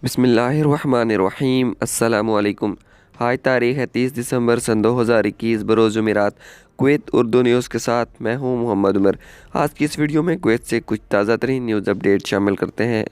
बिस्मिल्लाहिर्रहमानिर्रहीम। अस्सलामु अलैकुम। आज तारीख़ है 30 दिसंबर सन 2021 बरोज़ जुमेरात। कुवैत उर्दू न्यूज़ के साथ मैं हूं मोहम्मद उमर। आज की इस वीडियो में कुवैत से कुछ ताज़ा तरीन न्यूज़ अपडेट शामिल करते हैं।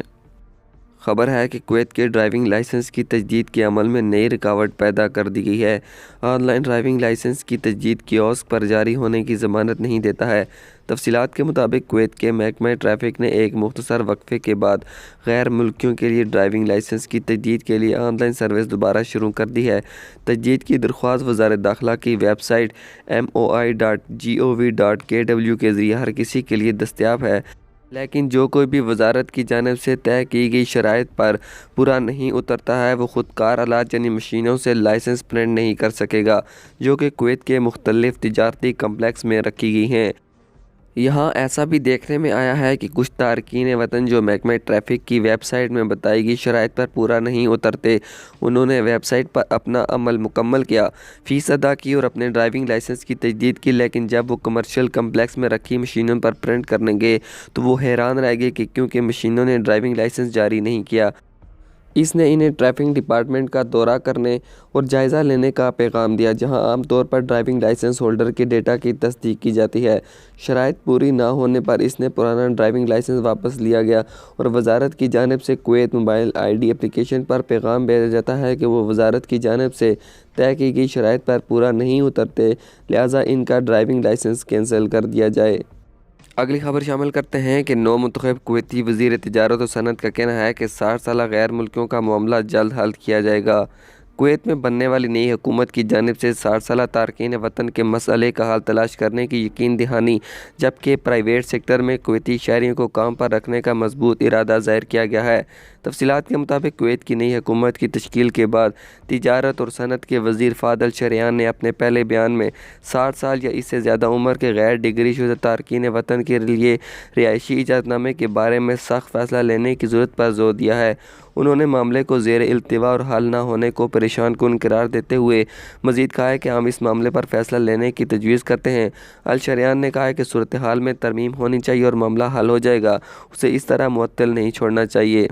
खबर है कि कुवैत के ड्राइविंग लाइसेंस की तजदीद के अमल में नई रुकावट पैदा कर दी गई है। ऑनलाइन ड्राइविंग लाइसेंस की तजदीद कियोस्क पर जारी होने की ज़मानत नहीं देता है। तफसीलात के मुताबिक कुवैत के महकमा ट्रैफिक ने एक मुख्तसर वक्फे के बाद गैर मुल्कियों के लिए ड्राइविंग लाइसेंस की तजदीद के लिए ऑनलाइन सर्विस दोबारा शुरू कर दी है। तजदीद की दरख्वास्त वज़ारत दाखिला की वेबसाइट moi.gov.kw के ज़रिए हर किसी के लिए दस्तयाब है, लेकिन जो कोई भी वजारत की जानिब से तय की गई शराइत पर पूरा नहीं उतरता है वो ख़ुदकार आलात यानी मशीनों से लाइसेंस प्रिंट नहीं कर सकेगा, जो कि कुवैत के मुख्तलिफ तिजारती कम्प्लेक्स में रखी गई हैं। यहाँ ऐसा भी देखने में आया है कि कुछ तारकीन वतन जो महकमा ट्रैफिक की वेबसाइट में बताई गई शराइत पर पूरा नहीं उतरते, उन्होंने वेबसाइट पर अपना अमल मुकम्मल किया, फ़ीस अदा की और अपने ड्राइविंग लाइसेंस की तजदीद की, लेकिन जब वो कमर्शियल कम्प्लेक्स में रखी मशीनों पर प्रिंट करने गए तो वो हैरान रह गए कि क्योंकि मशीनों ने ड्राइविंग लाइसेंस जारी नहीं किया। इसने इन्हें ट्रैफिक डिपार्टमेंट का दौरा करने और जायज़ा लेने का पैगाम दिया, जहां आमतौर पर ड्राइविंग लाइसेंस होल्डर के डेटा की तस्दीक की जाती है। शराइत पूरी ना होने पर इसने पुराना ड्राइविंग लाइसेंस वापस लिया गया और वजारत की जानिब से कुवैत मोबाइल ID एप्लीकेशन पर पैगाम भेजा जाता है कि वो वजारत की जानिब से तय की गई शराइत पर पूरा नहीं उतरते, लिहाजा इनका ड्राइविंग लाइसेंस कैंसिल कर दिया जाए। अगली खबर शामिल करते हैं कि नौ मुंतखब कुवैती वज़ीर तिजारत और सनत का कहना है कि 60 साल गैर मुल्कियों का मामला जल्द हल किया जाएगा। कुवैत में बनने वाली नई हुकूमत की जानिब से 60 साल तारकीन वतन के मसले का हल तलाश करने की यकीन दहानी, जबकि प्राइवेट सेक्टर में कुवैती शहरियों को काम पर रखने का मजबूत इरादा ज़ाहिर किया गया है। तफसीलात के मुताबिक कुवैत की नई हुकूमत की तश्कील के बाद तिजारत और सनत के वज़ीर फादल शरियान ने अपने पहले बयान में 60 साल या इससे ज़्यादा उम्र के गैर डिग्री शुदा तारकीन वतन के लिए रिहायशी इजाज़तनामे के बारे में सख्त फ़ैसला लेने की ज़रूरत पर जोर दिया है। उन्होंने मामले को ज़ेर इल्तिवा और हल न होने को परेशान कुन करार देते हुए मज़ीद कहा है कि हम इस मामले पर फ़ैसला लेने की तजवीज़ करते हैं। अल शरियान ने कहा है कि सूरत हाल में तरमीम होनी चाहिए और मामला हल हो जाएगा, उसे इस तरह मुअत्तल नहीं छोड़ना चाहिए।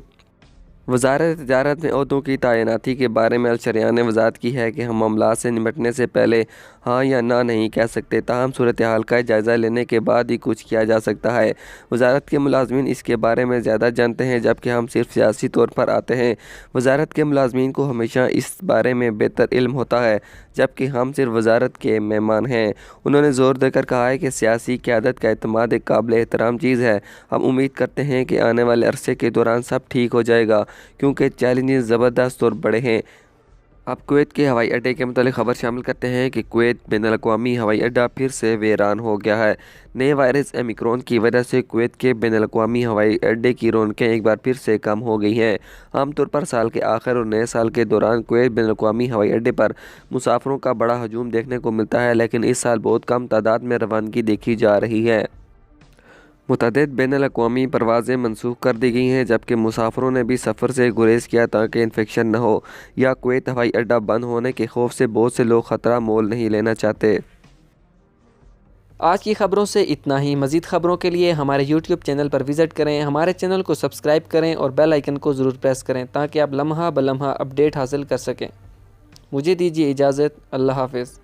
वज़ारत तिजारत में ओहदों की तैनाती के बारे में अल शरियान ने वज़ाहत की है कि हम मामला से निपटने से पहले हाँ या ना नहीं कह सकते, ताहम सूरत हाल का जायज़ा लेने के बाद ही कुछ किया जा सकता है। वज़ारत के मुलाज़मीन इसके बारे में ज़्यादा जानते हैं, जबकि हम सिर्फ सियासी तौर पर आते हैं। वज़ारत के मुलाज़मीन को हमेशा इस बारे में बेहतर इल्म होता है, जबकि हम सिर्फ वज़ारत के मेहमान हैं। उन्होंने ज़ोर देकर कहा है कि सियासी क़यादत का एतमाद एक काबिल एहतराम चीज़ है। हम उम्मीद करते हैं कि आने वाले अरसे के दौरान सब ठीक हो जाएगा, क्योंकि चैलेंजेस ज़बरदस्त और बड़े हैं। अब कुवैत के हवाई अड्डे के मुतालिक खबर शामिल करते हैं कि कुवैत बैनुल-अक़वामी हवाई अड्डा फिर से वीरान हो गया है। नए वायरस ओमिक्रॉन की वजह से कुवैत के बैनुल-अक़वामी हवाई अड्डे की रौनकें एक बार फिर से कम हो गई हैं। आमतौर पर साल के आखिर और नए साल के दौरान कुवैत बैनुल-अक़वामी हवाई अड्डे पर मुसाफिरों का बड़ा हजूम देखने को मिलता है, लेकिन इस साल बहुत कम तादाद में रवानगी देखी जा रही है। मुतअद्दिद बैनुल-अक़वामी परवाज़ें मनसूख कर दी गई हैं, जबकि मुसाफिरों ने भी सफ़र से गुरेज किया ताकि इन्फेक्शन न हो या कुवैत हवाई अड्डा बंद होने के खौफ से बहुत से लोग ख़तरा मोल नहीं लेना चाहते। आज की ख़बरों से इतना ही। मज़ीद ख़बरों के लिए हमारे YouTube चैनल पर विज़िट करें, हमारे चैनल को सब्सक्राइब करें और बेल आइकन को ज़रूर प्रेस करें ताकि आप लम्हा ब लम्हा अपडेट हासिल कर सकें। मुझे दीजिए इजाज़त। अल्लाह हाफ़िज़।